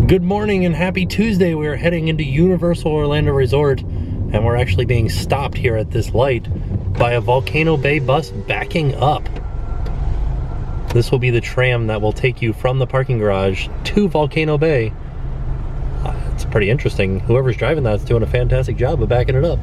Good morning and happy Tuesday. We are heading into Universal Orlando Resort, and we're actually being stopped here at this light by a Volcano Bay bus backing up. This will be the tram that will take you from the parking garage to Volcano Bay. It's pretty interesting. Whoever's driving that's doing a fantastic job of backing it up.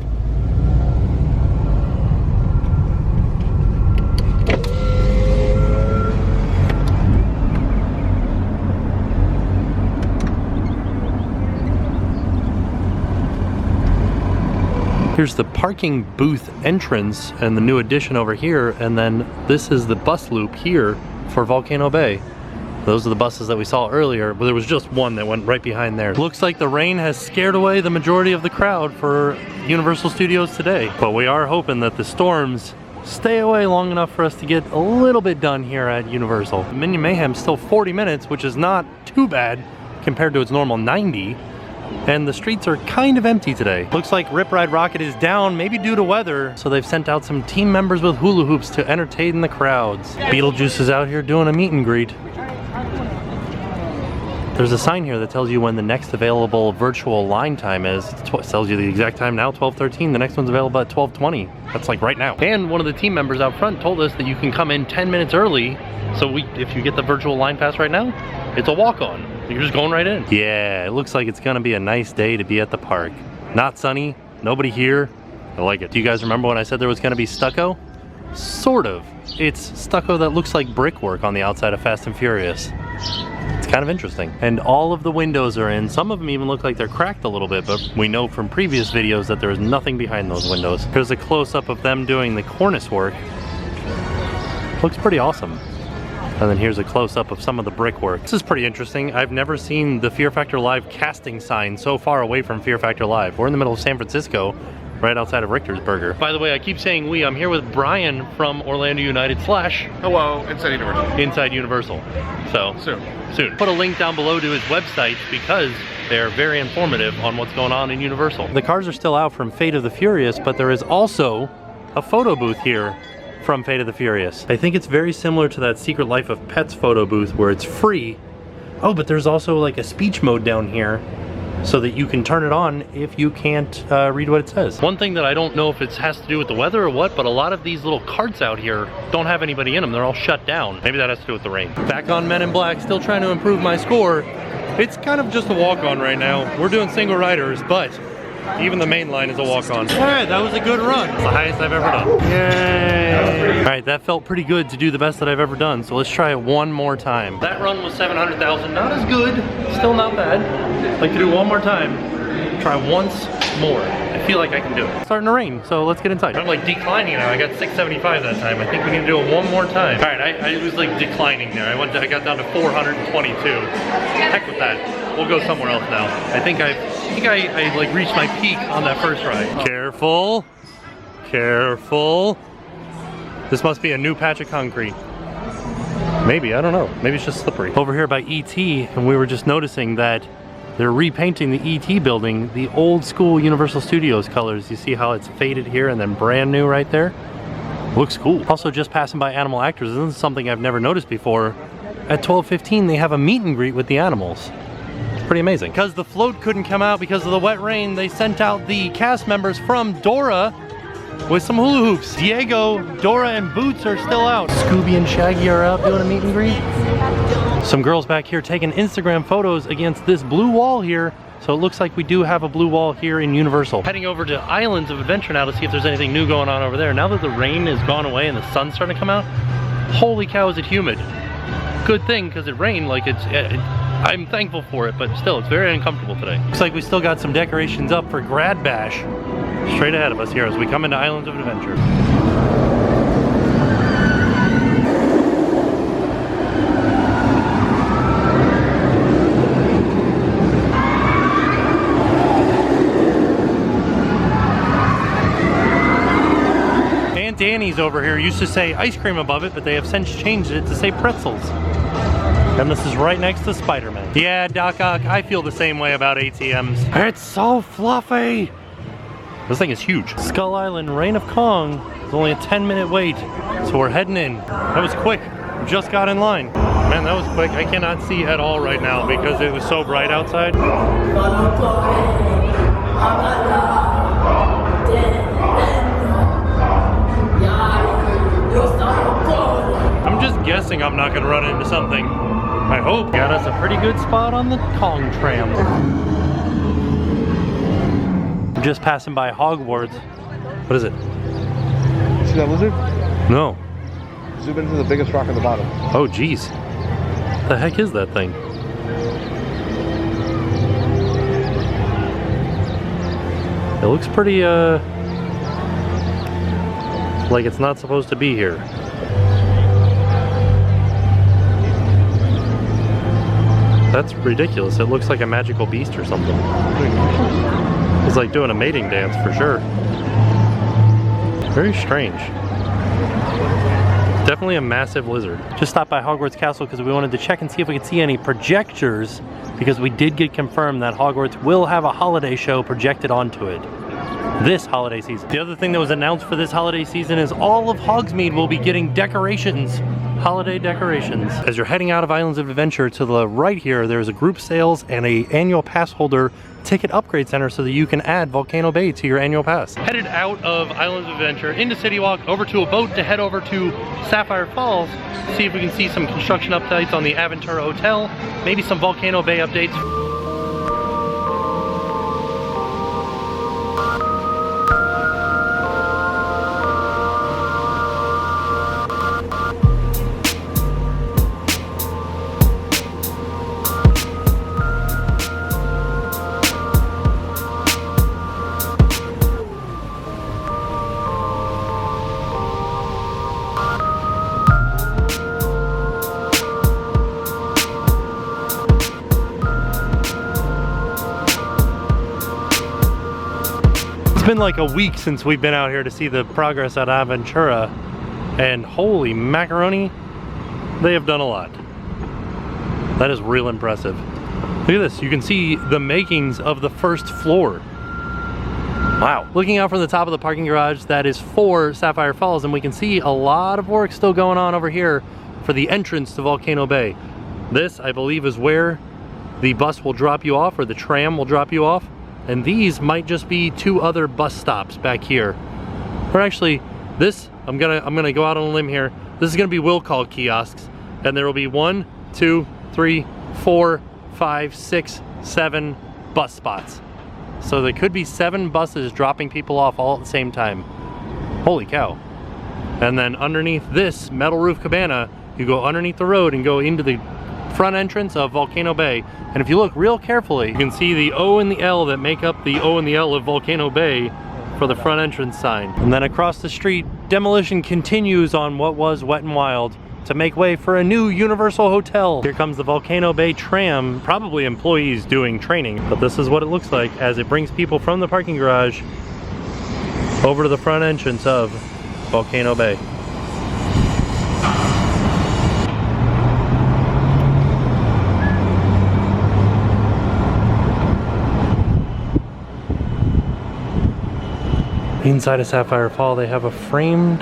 Here's the parking booth entrance and the new addition over here, and then this is the bus loop here for Volcano Bay. Those are the buses that we saw earlier, but there was just one that went right behind there. Looks like the rain has scared away the majority of the crowd for Universal Studios today, but we are hoping that the storms stay away long enough for us to get a little bit done here at Universal. Minion Mayhem's still 40 minutes, which is not too bad compared to its normal 90. And the streets are kind of empty today. Looks like Rip Ride Rocket is down, maybe due to weather, so they've sent out some team members with hula hoops to entertain the crowds. Beetlejuice is out here doing a meet and greet. There's a sign here that tells you when the next available virtual line time is. It tells you the exact time now, 12:13. The next one's available at 12:20. That's like right now. And one of the team members out front told us that you can come in 10 minutes early. So if you get the virtual line pass right now, it's a walk-on. You're just going right in. Yeah, it looks like it's gonna be a nice day to be at the park. Not sunny, nobody here. I like it. Do you guys remember when I said there was gonna be stucco? Sort of. It's stucco that looks like brickwork on the outside of Fast and Furious. It's kind of interesting. And all of the windows are in. Some of them even look like they're cracked a little bit, but we know from previous videos that there is nothing behind those windows. Here's a close-up of them doing the cornice work. Looks pretty awesome. And then here's a close-up of some of the brickwork. This is pretty interesting. I've never seen the Fear Factor Live casting sign so far away from Fear Factor Live. We're in the middle of San Francisco, right outside of Richtersburger. By the way, I keep saying we. I'm here with Brian from Orlando United / Hello, Inside Universal. Inside Universal. So soon. Put a link down below to his website because they're very informative on what's going on in Universal. The cars are still out from Fate of the Furious, but there is also a photo booth here from Fate of the Furious. I think it's very similar to that Secret Life of Pets photo booth where it's free. Oh, but there's also like a speech mode down here so that you can turn it on if you can't read what it says. One thing that I don't know if it has to do with the weather or what, but a lot of these little carts out here don't have anybody in them. They're all shut down. Maybe that has to do with the rain. Back on Men in Black, still trying to improve my score. It's kind of just a walk-on right now. We're doing single riders, but even the main line is a walk-on. All right, that was a good run. It's the highest I've ever done. Yay! All right, that felt pretty good to do the best that I've ever done, so let's try it one more time. That run was 700,000, not as good, still not bad. I'd like to do one more time. Try once more. I feel like I can do it. It's starting to rain, so let's get inside. I'm like declining now. I got 675 that time. I think we need to do it one more time. All right, I was like declining there. I got down to 422. Heck with that. We'll go somewhere else now. I think I like reached my peak on that first ride. Careful, careful. This must be a new patch of concrete. Maybe, I don't know. Maybe it's just slippery. Over here by ET, and we were just noticing that they're repainting the ET building, the old school Universal Studios colors. You see how it's faded here and then brand new right there? Looks cool. Also just passing by Animal Actors. This is something I've never noticed before. At 12:15, they have a meet and greet with the animals. Pretty amazing. Because the float couldn't come out because of the wet rain, they sent out the cast members from Dora with some hula hoops. Diego, Dora, and Boots are still out. Scooby and Shaggy are out doing a meet and greet. Some girls back here taking Instagram photos against this blue wall here. So it looks like we do have a blue wall here in Universal. Heading over to Islands of Adventure now to see if there's anything new going on over there. Now that the rain is gone away and the sun's starting to come out, holy cow, is it humid. Good thing, because it rained, like I'm thankful for it, but still, it's very uncomfortable today. Looks like we still got some decorations up for Grad Bash straight ahead of us here as we come into Islands of Adventure. Aunt Danny's over here used to say ice cream above it, but they have since changed it to say pretzels. And this is right next to Spider-Man. Yeah, Doc Ock, I feel the same way about ATMs. It's so fluffy. This thing is huge. Skull Island Reign of Kong is only a 10-minute wait, so we're heading in. That was quick. Just got in line. Man, that was quick. I cannot see at all right now because it was so bright outside. I'm just guessing I'm not going to run into something. I hope. Got us a pretty good spot on the Kong tram. Just passing by Hogwarts. What is it? See that lizard? No. Zoom into the biggest rock at the bottom. Oh, geez. The heck is that thing? It looks pretty, like it's not supposed to be here. That's ridiculous. It looks like a magical beast or something. It's like doing a mating dance for sure. Very strange. Definitely a massive lizard. Just stopped by Hogwarts Castle because we wanted to check and see if we could see any projectors, because we did get confirmed that Hogwarts will have a holiday show projected onto it this holiday season. The other thing that was announced for this holiday season is all of Hogsmeade will be getting decorations, holiday decorations. As you're heading out of Islands of Adventure, to the right here, there's a group sales and a annual pass holder ticket upgrade center so that you can add Volcano Bay to your annual pass. Headed out of Islands of Adventure into City Walk, over to a boat to head over to Sapphire Falls, see if we can see some construction updates on the Aventura Hotel, maybe some Volcano Bay updates. It's been like a week since we've been out here to see the progress at Aventura, and holy macaroni, they have done a lot. That is real impressive. Look at this, you can see the makings of the first floor. Wow. Looking out from the top of the parking garage that is for Sapphire Falls, and we can see a lot of work still going on over here for the entrance to Volcano Bay. This, I believe, is where the bus will drop you off, or the tram will drop you off. And these might just be two other bus stops back here. Or actually, this, I'm gonna go out on a limb here. This is gonna be will call kiosks, and there will be 1, 2, 3, 4, 5, 6, 7 bus spots. So there could be 7 buses dropping people off all at the same time. Holy cow. And then underneath this metal roof cabana, you go underneath the road and go into the front entrance of Volcano Bay. And if you look real carefully, you can see the O and the L that make up the O and the L of Volcano Bay for the front entrance sign. And then across the street, demolition continues on what was Wet n Wild to make way for a new Universal Hotel. Here comes the Volcano Bay tram, probably employees doing training, but this is what it looks like as it brings people from the parking garage over to the front entrance of Volcano Bay. Inside of Sapphire Fall, they have a framed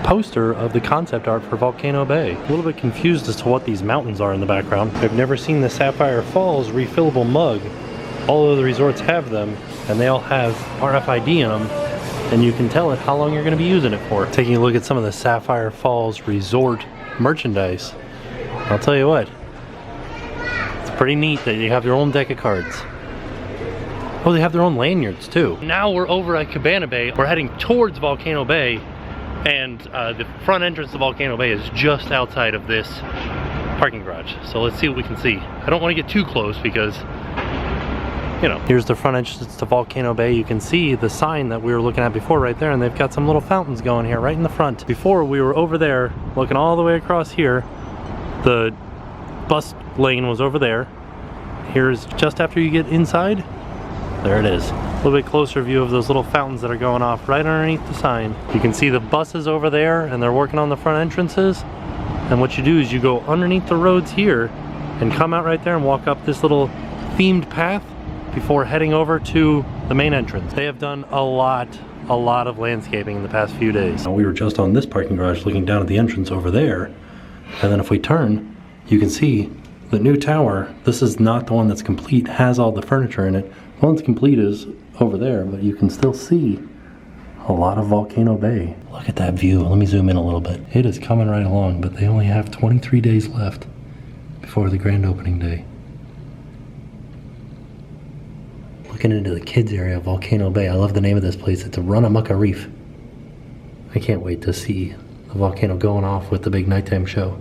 poster of the concept art for Volcano Bay. A little bit confused as to what these mountains are in the background. I've never seen the Sapphire Falls refillable mug. All of the resorts have them, and they all have RFID in them, and you can tell it how long you're going to be using it for. Taking a look at some of the Sapphire Falls resort merchandise, I'll tell you what, it's pretty neat that you have your own deck of cards. Oh, they have their own lanyards too. Now we're over at Cabana Bay. We're heading towards Volcano Bay, and the front entrance to Volcano Bay is just outside of this parking garage. So let's see what we can see. I don't want to get too close because, you know. Here's the front entrance to Volcano Bay. You can see the sign that we were looking at before right there, and they've got some little fountains going here right in the front. Before, we were over there looking all the way across here. The bus lane was over there. Here's just after you get inside. There it is. A little bit closer view of those little fountains that are going off right underneath the sign. You can see the buses over there, and they're working on the front entrances. And what you do is you go underneath the roads here and come out right there and walk up this little themed path before heading over to the main entrance. They have done a lot of landscaping in the past few days. We were just on this parking garage looking down at the entrance over there. And then if we turn, you can see the new tower. This is not the one that's complete, has all the furniture in it. The one that's complete is over there, but you can still see a lot of Volcano Bay. Look at that view. Let me zoom in a little bit. It is coming right along, but they only have 23 days left before the grand opening day. Looking into the kids area of Volcano Bay. I love the name of this place. It's a Runamukka Reef. I can't wait to see the volcano going off with the big nighttime show.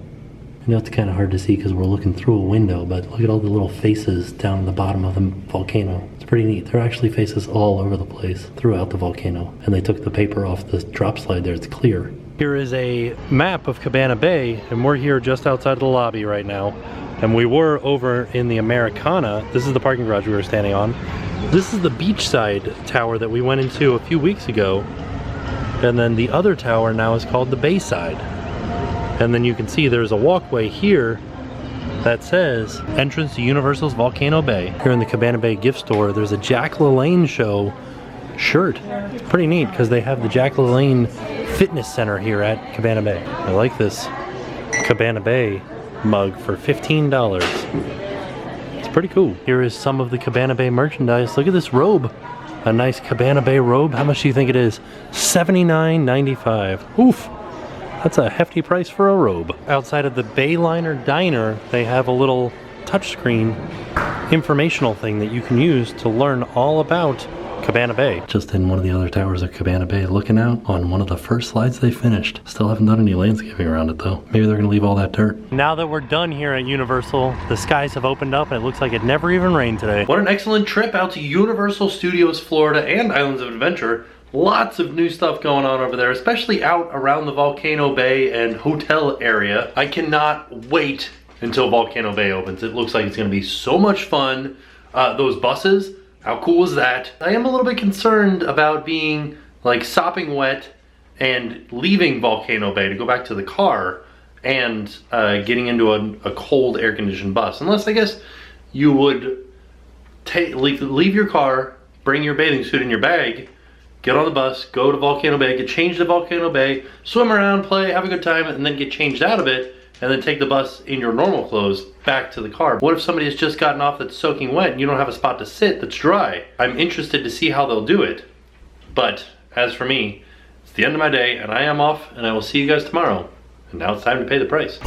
I know it's kind of hard to see because we're looking through a window, but look at all the little faces down in the bottom of the volcano. It's pretty neat. There are actually faces all over the place throughout the volcano, and they took the paper off the drop slide there. It's clear. Here is a map of Cabana Bay, and we're here just outside of the lobby right now. And we were over in the Americana. This is the parking garage we were standing on. This is the beachside tower that we went into a few weeks ago. And then the other tower now is called the Bayside. And then you can see there's a walkway here that says entrance to Universal's Volcano Bay. Here in the Cabana Bay gift store, there's a Jack LaLanne show shirt. It's pretty neat because they have the Jack LaLanne Fitness Center here at Cabana Bay. I like this Cabana Bay mug for $15. It's pretty cool. Here is some of the Cabana Bay merchandise. Look at this robe. A nice Cabana Bay robe. How much do you think it is? $79.95. Oof. That's a hefty price for a robe. Outside of the Bayliner Diner, they have a little touchscreen informational thing that you can use to learn all about Cabana Bay. Just in one of the other towers of Cabana Bay, looking out on one of the first slides they finished. Still haven't done any landscaping around it though. Maybe they're gonna leave all that dirt. Now that we're done here at Universal, the skies have opened up and it looks like it never even rained today. What an excellent trip out to Universal Studios Florida and Islands of Adventure. Lots of new stuff going on over there, especially out around the Volcano Bay and hotel area. I cannot wait until Volcano Bay opens. It looks like it's gonna be so much fun. Those buses, how cool is that? I am a little bit concerned about being like sopping wet and leaving Volcano Bay to go back to the car and getting into a cold air-conditioned bus. Unless I guess you would leave your car, bring your bathing suit in your bag, get on the bus, go to Volcano Bay, get changed at Volcano Bay, swim around, play, have a good time, and then get changed out of it, and then take the bus in your normal clothes back to the car. What if somebody has just gotten off that's soaking wet and you don't have a spot to sit that's dry? I'm interested to see how they'll do it. But as for me, it's the end of my day and I am off, and I will see you guys tomorrow. And now it's time to pay the price.